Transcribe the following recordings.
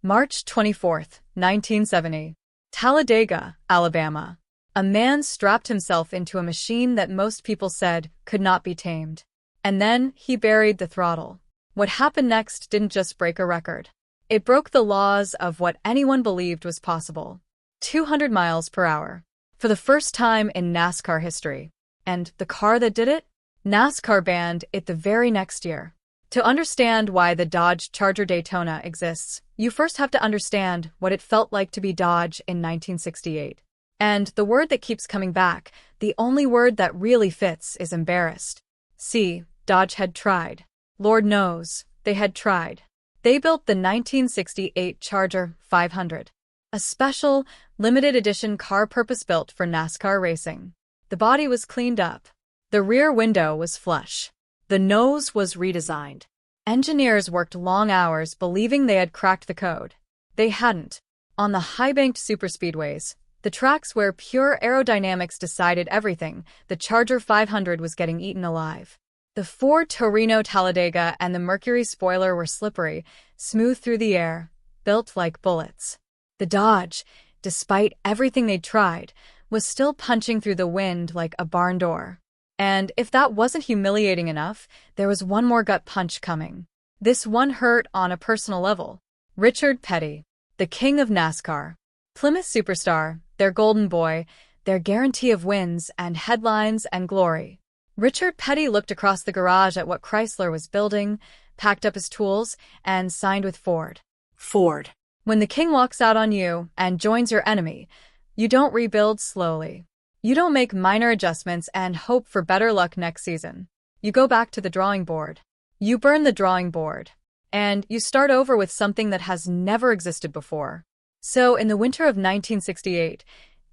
March 24, 1970. Talladega, Alabama. A man strapped himself into a machine that most people said could not be tamed. And then he buried the throttle. What happened next didn't just break a record. It broke the laws of what anyone believed was possible. 200 miles per hour. For the first time in NASCAR history. And the car that did it? NASCAR banned it the very next year. To understand why the Dodge Charger Daytona exists, you first have to understand what it felt like to be Dodge in 1968. And the word that keeps coming back, the only word that really fits, is embarrassed. See, Dodge had tried. Lord knows, they had tried. They built the 1968 Charger 500, a special, limited edition car purpose-built for NASCAR racing. The body was cleaned up. The rear window was flush. The nose was redesigned. Engineers worked long hours believing they had cracked the code. They hadn't. On the high-banked superspeedways, the tracks where pure aerodynamics decided everything, the Charger 500 was getting eaten alive. The Ford Torino Talladega and the Mercury spoiler were slippery, smooth through the air, built like bullets. The Dodge, despite everything they'd tried, was still punching through the wind like a barn door. And if that wasn't humiliating enough, there was one more gut punch coming. This one hurt on a personal level. Richard Petty, the king of NASCAR. Plymouth superstar, their golden boy, their guarantee of wins and headlines and glory. Richard Petty looked across the garage at what Chrysler was building, packed up his tools, and signed with Ford. Ford. When the king walks out on you and joins your enemy, you don't rebuild slowly. You don't make minor adjustments and hope for better luck next season. You go back to the drawing board. You burn the drawing board. And you start over with something that has never existed before. So, in the winter of 1968,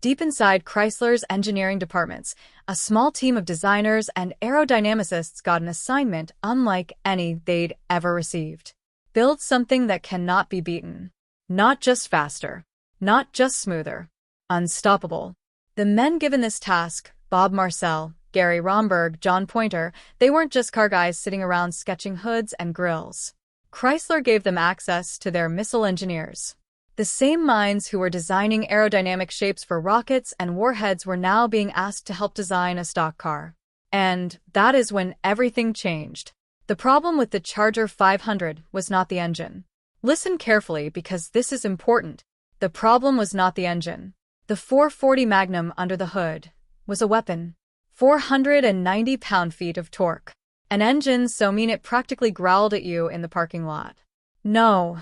deep inside Chrysler's engineering departments, a small team of designers and aerodynamicists got an assignment unlike any they'd ever received. Build something that cannot be beaten. Not just faster. Not just smoother. Unstoppable. The men given this task, Bob Marcel, Gary Romberg, John Pointer, they weren't just car guys sitting around sketching hoods and grills. Chrysler gave them access to their missile engineers. The same minds who were designing aerodynamic shapes for rockets and warheads were now being asked to help design a stock car. And that is when everything changed. The problem with the Charger 500 was not the engine. Listen carefully because this is important. The problem was not the engine. The 440 Magnum under the hood was a weapon. 490 pound-feet of torque. An engine so mean it practically growled at you in the parking lot. No.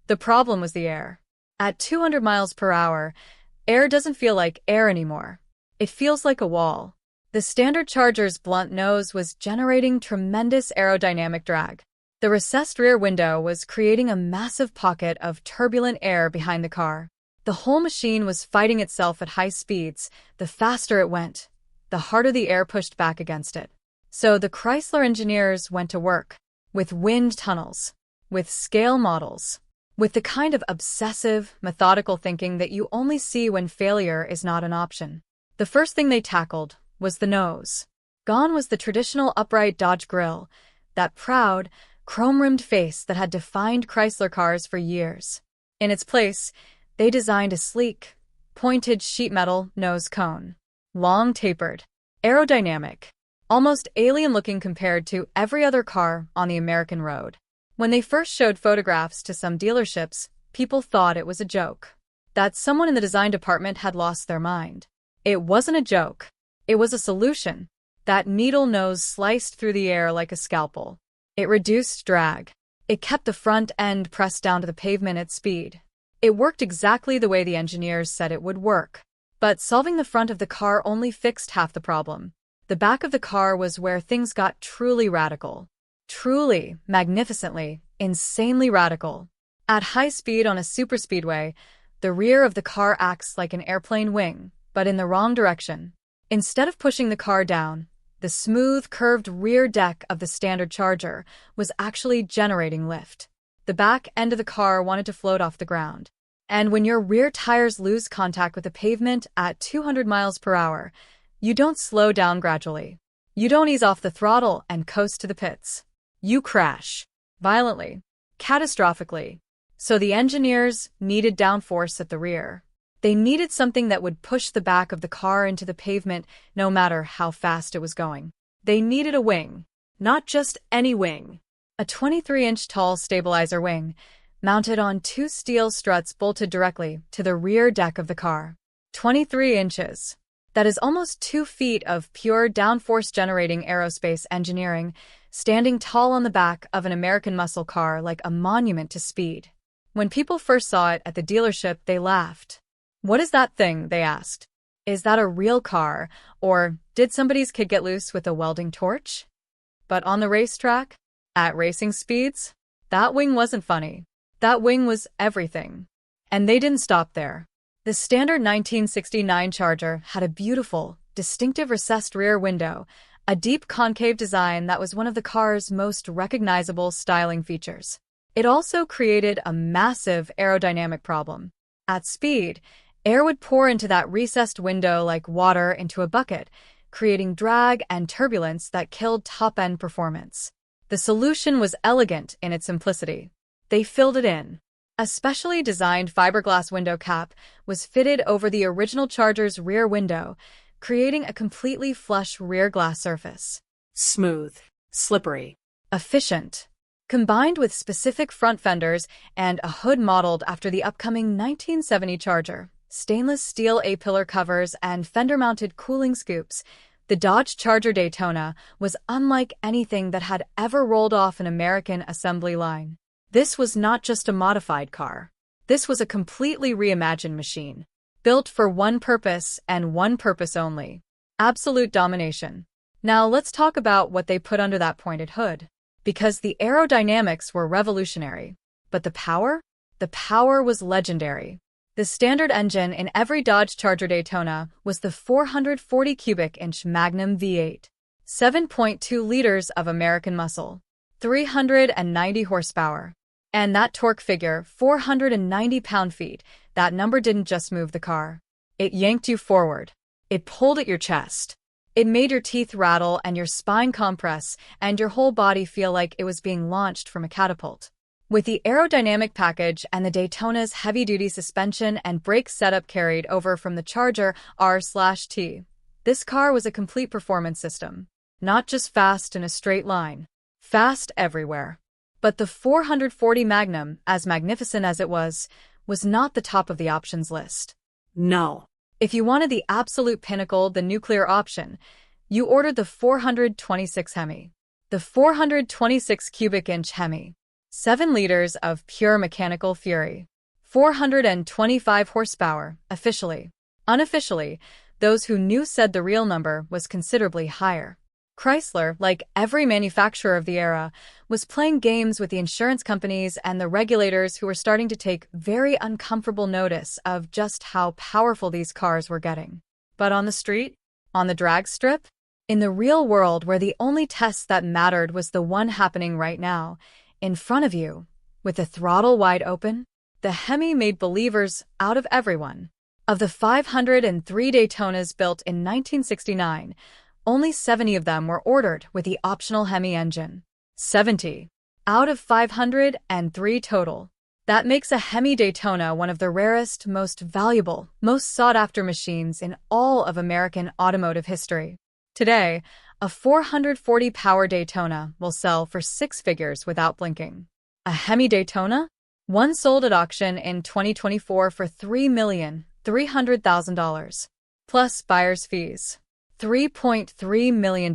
The problem was the air. At 200 miles per hour, air doesn't feel like air anymore. It feels like a wall. The standard Charger's blunt nose was generating tremendous aerodynamic drag. The recessed rear window was creating a massive pocket of turbulent air behind the car. The whole machine was fighting itself at high speeds. The faster it went, the harder the air pushed back against it. So the Chrysler engineers went to work. With wind tunnels. With scale models. With the kind of obsessive, methodical thinking that you only see when failure is not an option. The first thing they tackled was the nose. Gone was the traditional upright Dodge grille, that proud, chrome-rimmed face that had defined Chrysler cars for years. In its place, they designed a sleek, pointed sheet metal nose cone. Long tapered, aerodynamic, almost alien-looking compared to every other car on the American road. When they first showed photographs to some dealerships, people thought it was a joke. That someone in the design department had lost their mind. It wasn't a joke. It was a solution. That needle nose sliced through the air like a scalpel. It reduced drag. It kept the front end pressed down to the pavement at speed. It worked exactly the way the engineers said it would work. But solving the front of the car only fixed half the problem. The back of the car was where things got truly radical. Truly, magnificently, insanely radical. At high speed on a superspeedway, the rear of the car acts like an airplane wing, but in the wrong direction. Instead of pushing the car down, the smooth, curved rear deck of the standard Charger was actually generating lift. The back end of the car wanted to float off the ground. And when your rear tires lose contact with the pavement at 200 miles per hour, you don't slow down gradually. You don't ease off the throttle and coast to the pits. You crash. Violently. Catastrophically. So the engineers needed downforce at the rear. They needed something that would push the back of the car into the pavement no matter how fast it was going. They needed a wing. Not just any wing. A 23-inch tall stabilizer wing, mounted on two steel struts bolted directly to the rear deck of the car. 23 inches. That is almost 2 feet of pure downforce-generating aerospace engineering, standing tall on the back of an American muscle car like a monument to speed. When people first saw it at the dealership, they laughed. "What is that thing?" they asked. "Is that a real car, or did somebody's kid get loose with a welding torch?" But on the racetrack, at racing speeds, that wing wasn't funny. That wing was everything. And they didn't stop there. The standard 1969 Charger had a beautiful, distinctive recessed rear window, a deep concave design that was one of the car's most recognizable styling features. It also created a massive aerodynamic problem. At speed, air would pour into that recessed window like water into a bucket, creating drag and turbulence that killed top-end performance. The solution was elegant in its simplicity. They filled it in. A specially designed fiberglass window cap was fitted over the original Charger's rear window, creating a completely flush rear glass surface. Smooth, slippery, efficient. Combined with specific front fenders and a hood modeled after the upcoming 1970 Charger, stainless steel A-pillar covers, and fender-mounted cooling scoops, the Dodge Charger Daytona was unlike anything that had ever rolled off an American assembly line. This was not just a modified car. This was a completely reimagined machine, built for one purpose and one purpose only: absolute domination. Now let's talk about what they put under that pointed hood. Because the aerodynamics were revolutionary. But the power? The power was legendary. The standard engine in every Dodge Charger Daytona was the 440 cubic inch Magnum V8. 7.2 liters of American muscle. 390 horsepower. And that torque figure, 490 pound-feet, that number didn't just move the car. It yanked you forward. It pulled at your chest. It made your teeth rattle and your spine compress and your whole body feel like it was being launched from a catapult. With the aerodynamic package and the Daytona's heavy-duty suspension and brake setup carried over from the Charger R/T, this car was a complete performance system. Not just fast in a straight line. Fast everywhere. But the 440 Magnum, as magnificent as it was not the top of the options list. No. If you wanted the absolute pinnacle, the nuclear option, you ordered the 426 Hemi. The 426 cubic inch Hemi. 7 liters of pure mechanical fury. 425 horsepower, officially. Unofficially, those who knew said the real number was considerably higher. Chrysler, like every manufacturer of the era, was playing games with the insurance companies and the regulators who were starting to take very uncomfortable notice of just how powerful these cars were getting. But on the street? On the drag strip? In the real world where the only test that mattered was the one happening right now, in front of you, with the throttle wide open, the Hemi made believers out of everyone. Of the 503 Daytonas built in 1969, only 70 of them were ordered with the optional Hemi engine. 70 out of 503 total. That makes a Hemi Daytona one of the rarest, most valuable, most sought-after machines in all of American automotive history. Today, a 440-power Daytona will sell for 6 figures without blinking. A Hemi Daytona? One sold at auction in 2024 for $3,300,000, plus buyer's fees. $3.3 million.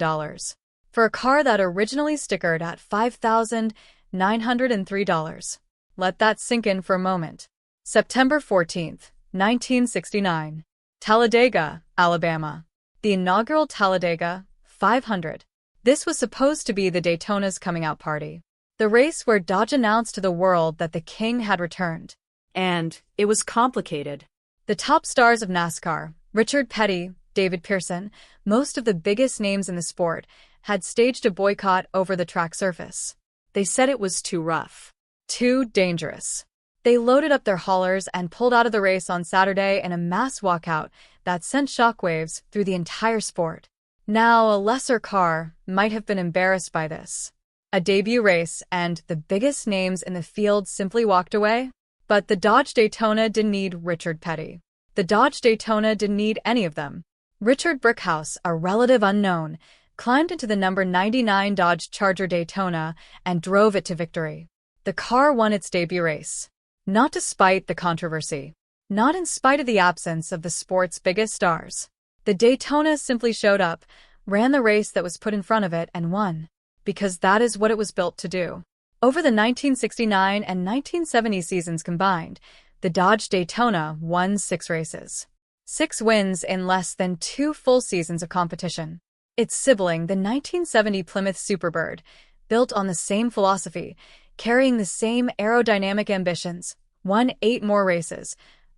For a car that originally stickered at $5,903. Let that sink in for a moment. September 14, 1969. Talladega, Alabama. The inaugural Talladega 500. This was supposed to be the Daytona's coming out party. The race where Dodge announced to the world that the king had returned. And it was complicated. The top stars of NASCAR, Richard Petty, David Pearson, most of the biggest names in the sport, had staged a boycott over the track surface. They said it was too rough. Too dangerous. They loaded up their haulers and pulled out of the race on Saturday in a mass walkout that sent shockwaves through the entire sport. Now, a lesser car might have been embarrassed by this. A debut race and the biggest names in the field simply walked away? But the Dodge Daytona didn't need Richard Petty. The Dodge Daytona didn't need any of them. Richard Brickhouse, a relative unknown, climbed into the number 99 Dodge Charger Daytona and drove it to victory. The car won its debut race. Not despite the controversy. Not in spite of the absence of the sport's biggest stars. The Daytona simply showed up, ran the race that was put in front of it, and won. Because that is what it was built to do. Over the 1969 and 1970 seasons combined, the Dodge Daytona won 6 races. 6 wins in less than 2 full seasons of competition. Its sibling, the 1970 Plymouth Superbird, built on the same philosophy, carrying the same aerodynamic ambitions, won 8 more races,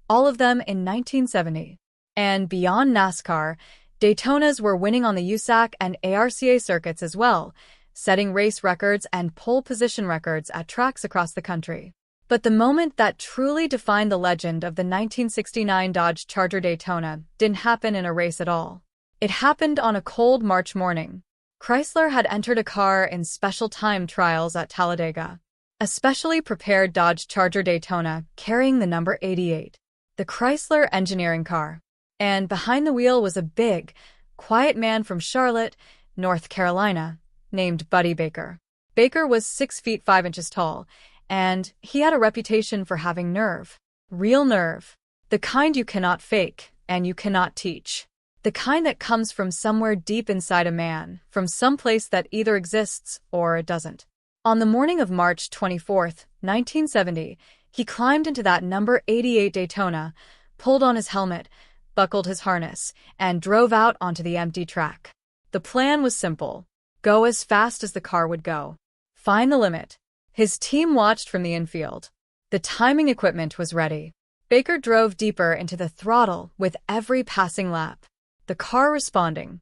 all of them in 1970. And beyond NASCAR, Daytonas were winning on the USAC and ARCA circuits as well, setting race records and pole position records at tracks across the country. But the moment that truly defined the legend of the 1969 Dodge Charger Daytona didn't happen in a race at all. It happened on a cold March morning. Chrysler had entered a car in special time trials at Talladega. A specially prepared Dodge Charger Daytona carrying the number 88. The Chrysler engineering car. And behind the wheel was a big, quiet man from Charlotte, North Carolina, named Buddy Baker. Baker was 6 feet 5 inches tall, and he had a reputation for having nerve. Real nerve. The kind you cannot fake, and you cannot teach. The kind that comes from somewhere deep inside a man, from some place that either exists or it doesn't. On the morning of March 24, 1970, he climbed into that number 88 Daytona, pulled on his helmet, buckled his harness, and drove out onto the empty track. The plan was simple. Go as fast as the car would go. Find the limit. His team watched from the infield. The timing equipment was ready. Baker drove deeper into the throttle with every passing lap. The car responding.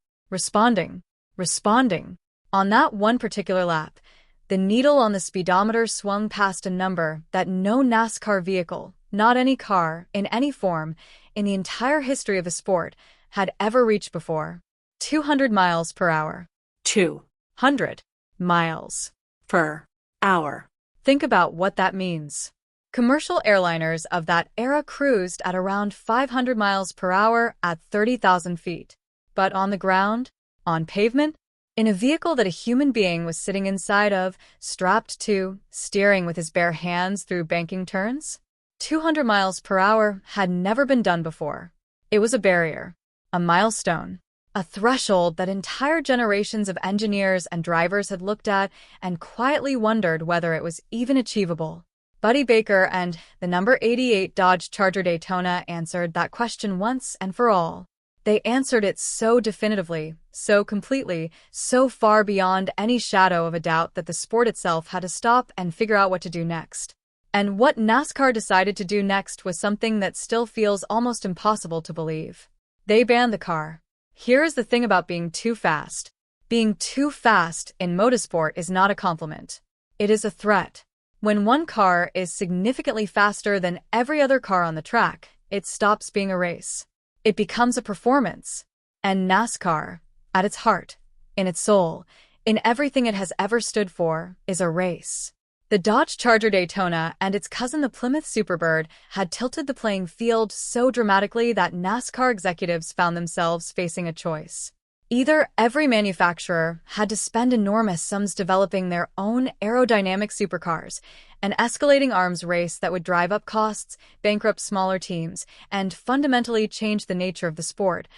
On that one particular lap, the needle on the speedometer swung past a number that no NASCAR vehicle, not any car, in any form, in the entire history of the sport, had ever reached before. 200 miles per hour. 200 miles per hour. Think about what that means. Commercial airliners of that era cruised at around 500 miles per hour at 30,000 feet. But on the ground, on pavement, in a vehicle that a human being was sitting inside of, strapped to, steering with his bare hands through banking turns? 200 miles per hour had never been done before. It was a barrier, a milestone, a threshold that entire generations of engineers and drivers had looked at and quietly wondered whether it was even achievable. Buddy Baker and the number 88 Dodge Charger Daytona answered that question once and for all. They answered it so definitively, so completely, so far beyond any shadow of a doubt that the sport itself had to stop and figure out what to do next. And what NASCAR decided to do next was something that still feels almost impossible to believe. They banned the car. Here is the thing about being too fast. Being too fast in motorsport is not a compliment. It is a threat. When one car is significantly faster than every other car on the track, it stops being a race. It becomes a performance. And NASCAR, at its heart, in its soul, in everything it has ever stood for, is a race. The Dodge Charger Daytona and its cousin the Plymouth Superbird had tilted the playing field so dramatically that NASCAR executives found themselves facing a choice. Either every manufacturer had to spend enormous sums developing their own aerodynamic supercars, an escalating arms race that would drive up costs, bankrupt smaller teams, and fundamentally change the nature of the sport,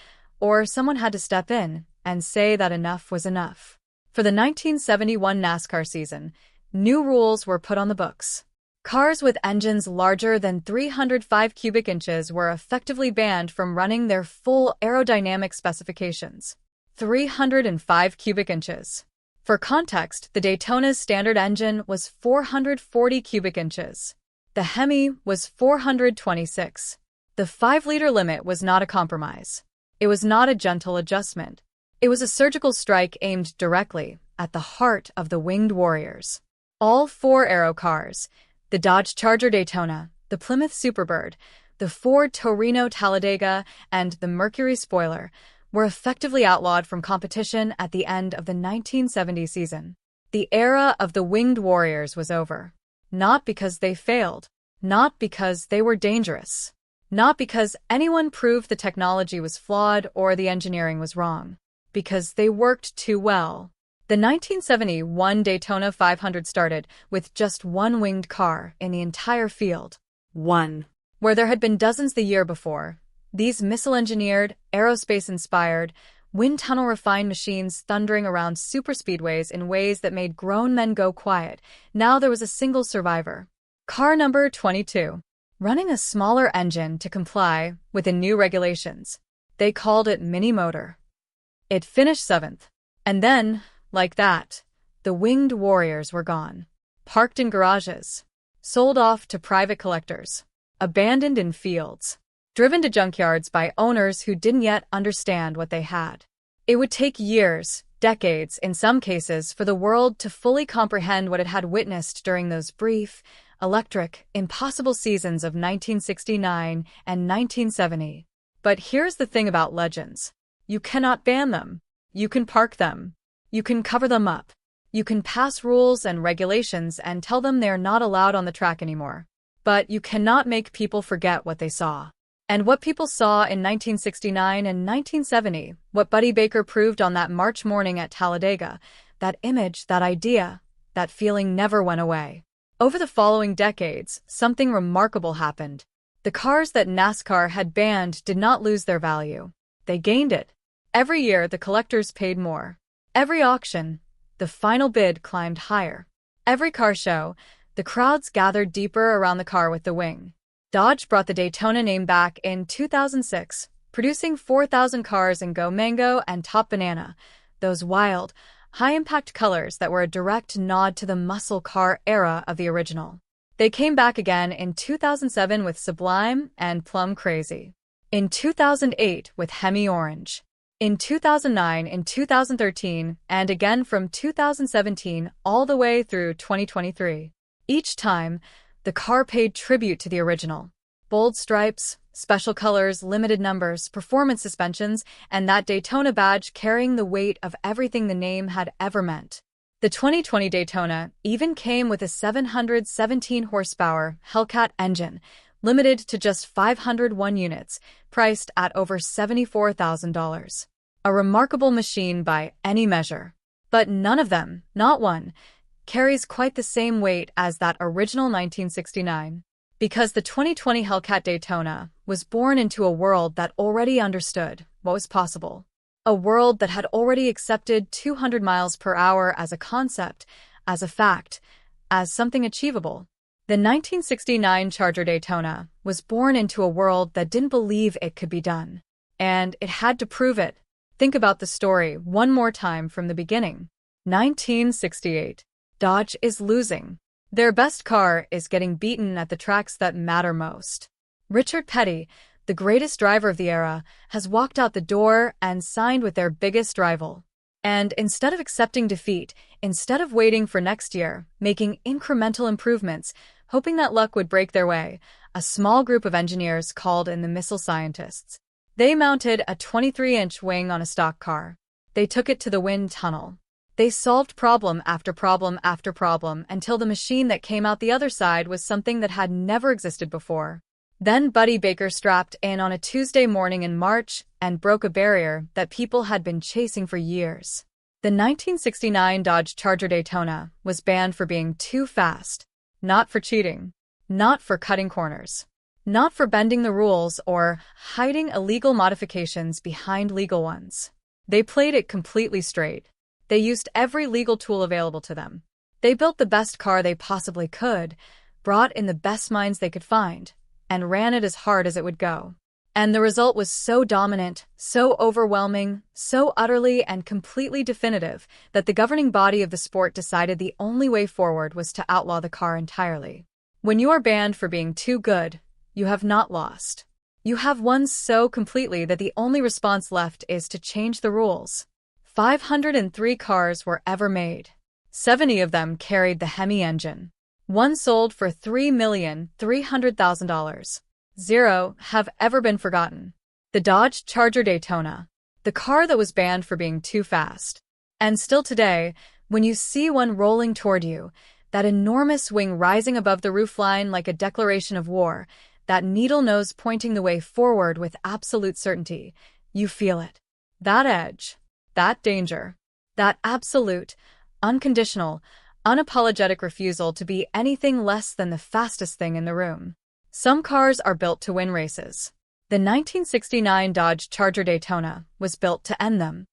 or someone had to step in and say that enough was enough. For the 1971 NASCAR season, new rules were put on the books. Cars with engines larger than 305 cubic inches were effectively banned from running their full aerodynamic specifications. 305 cubic inches. For context, the Daytona's standard engine was 440 cubic inches. The Hemi was 426. The 5-liter limit was not a compromise. It was not a gentle adjustment. It was a surgical strike aimed directly at the heart of the winged warriors. All 4 aero cars, the Dodge Charger Daytona, the Plymouth Superbird, the Ford Torino Talladega, and the Mercury Spoiler, were effectively outlawed from competition at the end of the 1970 season. The era of the winged warriors was over. Not because they failed. Not because they were dangerous. Not because anyone proved the technology was flawed or the engineering was wrong. Because they worked too well. The 1971 Daytona 500 started with just one winged car in the entire field. One. Where there had been dozens the year before. These missile-engineered, aerospace-inspired, wind-tunnel-refined machines thundering around superspeedways in ways that made grown men go quiet. Now there was a single survivor. Car number 22. Running a smaller engine to comply with the new regulations. They called it mini motor. It finished 7th. And then, like that, the winged warriors were gone. Parked in garages. Sold off to private collectors. Abandoned in fields. Driven to junkyards by owners who didn't yet understand what they had. It would take years, decades in some cases, for the world to fully comprehend what it had witnessed during those brief, electric, impossible seasons of 1969 and 1970. But here's the thing about legends. You cannot ban them. You can park them. You can cover them up. You can pass rules and regulations and tell them they're not allowed on the track anymore. But you cannot make people forget what they saw. And what people saw in 1969 and 1970, what Buddy Baker proved on that March morning at Talladega, that image, that idea, that feeling never went away. Over the following decades, something remarkable happened. The cars that NASCAR had banned did not lose their value. They gained it. Every year, the collectors paid more. Every auction, the final bid climbed higher. Every car show, the crowds gathered deeper around the car with the wing. Dodge brought the Daytona name back in 2006, producing 4,000 cars in Go Mango and Top Banana, those wild, high-impact colors that were a direct nod to the muscle car era of the original. They came back again in 2007 with Sublime and Plum Crazy. In 2008 with Hemi Orange. In 2009, in 2013, and again from 2017 all the way through 2023. Each time, the car paid tribute to the original. Bold stripes, special colors, limited numbers, performance suspensions, and that Daytona badge carrying the weight of everything the name had ever meant. The 2020 Daytona even came with a 717 horsepower Hellcat engine, limited to just 501 units, priced at over $74,000. A remarkable machine by any measure. But none of them, not one, carries quite the same weight as that original 1969. Because the 2020 Hellcat Daytona was born into a world that already understood what was possible. A world that had already accepted 200 miles per hour as a concept, as a fact, as something achievable. The 1969 Charger Daytona was born into a world that didn't believe it could be done. And it had to prove it. Think about the story one more time from the beginning. 1968. Dodge is losing. Their best car is getting beaten at the tracks that matter most. Richard Petty, the greatest driver of the era, has walked out the door and signed with their biggest rival. And instead of accepting defeat, instead of waiting for next year, making incremental improvements, hoping that luck would break their way, a small group of engineers called in the missile scientists. They mounted a 23-inch wing on a stock car. They took it to the wind tunnel. They solved problem after problem after problem until the machine that came out the other side was something that had never existed before. Then Buddy Baker strapped in on a Tuesday morning in March and broke a barrier that people had been chasing for years. The 1969 Dodge Charger Daytona was banned for being too fast, not for cheating, not for cutting corners, not for bending the rules or hiding illegal modifications behind legal ones. They played it completely straight. They used every legal tool available to them. They built the best car they possibly could, brought in the best minds they could find, and ran it as hard as it would go. And the result was so dominant, so overwhelming, so utterly and completely definitive that the governing body of the sport decided the only way forward was to outlaw the car entirely. When you are banned for being too good, you have not lost. You have won so completely that the only response left is to change the rules. 503 cars were ever made. 70 of them carried the Hemi engine. One sold for $3,300,000. 0 have ever been forgotten. The Dodge Charger Daytona, the car that was banned for being too fast. And still today, when you see one rolling toward you, That enormous wing rising above the roofline like a declaration of war, that needle nose pointing the way forward with absolute certainty. You feel it. That edge. That danger. That absolute, unconditional, unapologetic refusal to be anything less than the fastest thing in the room. Some cars are built to win races. The 1969 Dodge Charger Daytona was built to end them.